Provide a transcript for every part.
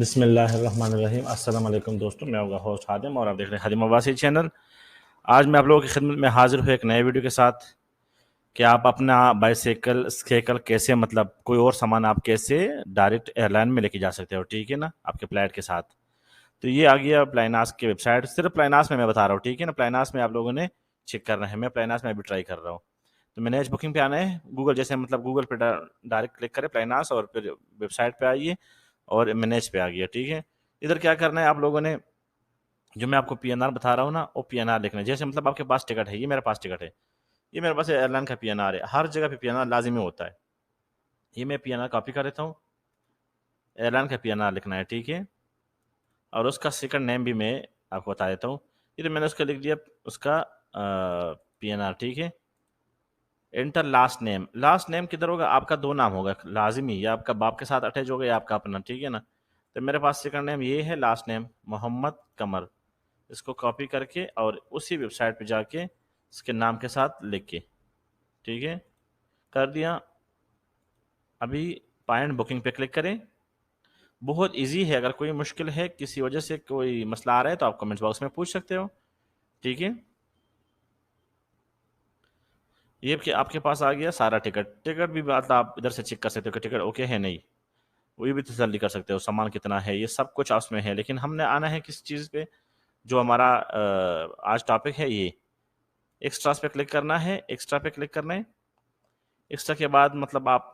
بسم اللہ الرحمن الرحیم۔ السلام علیکم دوستوں، میں آپ کا ہوسٹ خادم اور آپ دیکھ رہے ہیں خادم عباسی چینل۔ آج میں آپ لوگوں کی خدمت میں حاضر ہوں ایک نئے ویڈیو کے ساتھ کہ آپ اپنا بائیسیکل سائیکل کیسے کوئی اور سامان آپ کیسے ڈائریکٹ ایئر لائن میں لے کے جا سکتے ہو، ٹھیک ہے نا، آپ کے فلائٹ کے ساتھ۔ تو یہ آ گیا پلائناس کی ویب سائٹ، صرف پلائناس میں بتا رہا ہوں، ٹھیک ہے نا۔ پلائناس میں آپ لوگوں نے چیک کرنا ہے، میں پلائناس میں بھی ٹرائی کر رہا ہوں۔ تو مینیج بکنگ پہ آنا ہے، گوگل جیسے گوگل پہ ڈائریکٹ کلک کرے پلائناس اور پھر ویب سائٹ پہ آئیے اور مینیج پہ آ گیا، ٹھیک ہے۔ ادھر کیا کرنا ہے آپ لوگوں نے، جو میں آپ کو پی این آر بتا رہا ہوں نا، وہ پی این آر لکھنا ہے۔ جیسے آپ کے پاس ٹکٹ ہے، یہ میرے پاس ٹکٹ ہے، یہ میرے پاس ایئر لائن کا پی این آر ہے، ہر جگہ پہ پی این آر لازمی ہوتا ہے۔ یہ میں پی این آر کاپی کر دیتا ہوں، ایئر لائن کا پی این آر لکھنا ہے، ٹھیک ہے۔ اور اس کا سیکنڈ نیم بھی میں آپ کو بتا دیتا ہوں، یہ تو میں نے اس کا لکھ دیا، اس کا پی این آر، ٹھیک ہے۔ Enter last name, last name کدھر ہوگا، آپ کا دو نام ہوگا لازمی، یا آپ کا باپ کے ساتھ اٹیچ ہوگا یا آپ کا اپنا، ٹھیک ہے نا۔ تو میرے پاس سیکنڈ نیم یہ ہے، لاسٹ نیم محمد قمر، اس کو کاپی کر کے اور اسی ویب سائٹ پہ جا کے اس کے نام کے ساتھ لکھ کے، ٹھیک ہے، کر دیا۔ ابھی پوائنٹ بکنگ پہ کلک کریں، بہت ایزی ہے۔ اگر کوئی مشکل ہے، کسی وجہ سے کوئی مسئلہ آ رہا ہے تو آپ کمنٹ باکس میں پوچھ سکتے ہو، ٹھیک ہے۔ یہ کہ آپ کے پاس آ گیا سارا ٹکٹ بھی آپ ادھر سے چیک کر سکتے ہو کہ ٹکٹ اوکے ہے نہیں، وہی بھی تسلی کر سکتے ہو، سامان کتنا ہے، یہ سب کچھ اس میں ہے۔ لیکن ہم نے آنا ہے کس چیز پہ، جو ہمارا آج ٹاپک ہے، یہ ایکسٹراس پہ کلک کرنا ہے۔ ایکسٹرا پہ کلک کرنا ہے، ایکسٹرا کے بعد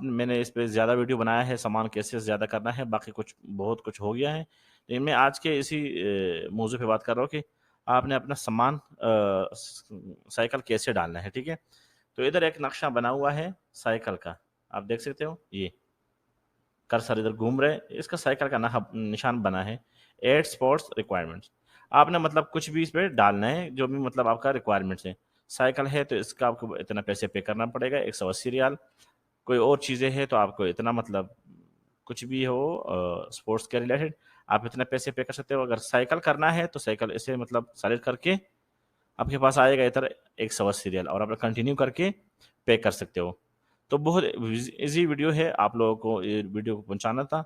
میں نے اس پہ زیادہ ویڈیو بنایا ہے، سامان کیسے زیادہ کرنا ہے، باقی بہت کچھ ہو گیا ہے۔ لیکن میں آج کے اسی موضوع پہ بات کر رہا ہوں کہ آپ نے اپنا سامان سائیکل کیسے ڈالنا ہے، ٹھیک ہے۔ تو ادھر ایک نقشہ بنا ہوا ہے سائیکل کا، آپ دیکھ سکتے ہو، یہ کرسر ادھر گھوم رہے، اس کا سائیکل کا نشان بنا ہے، ایڈ سپورٹس ریکوائرمنٹس۔ آپ نے کچھ بھی اس پہ ڈالنا ہے، جو بھی آپ کا ریکوائرمنٹس ہے۔ سائیکل ہے تو اس کا آپ کو اتنا پیسے پے کرنا پڑے گا، 180 ریال۔ کوئی اور چیزیں ہیں تو آپ کو اتنا کچھ بھی ہو سپورٹس کے ریلیٹڈ، آپ اتنے پیسے پے کر سکتے ہو۔ اگر سائیکل کرنا ہے تو سائیکل اسے سیلیکٹ کر کے آپ کے پاس آئے گا ادھر 180 ریال، اور آپ کنٹینیو کر کے پے کر سکتے ہو۔ تو بہت ایزی ویڈیو ہے، آپ لوگوں کو یہ ویڈیو کو پہنچانا تھا۔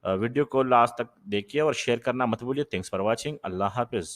ویڈیو کو لاسٹ تک دیکھیے اور شیئر کرنا مت بھولیے۔ تھینکس فار واچنگ، اللہ حافظ۔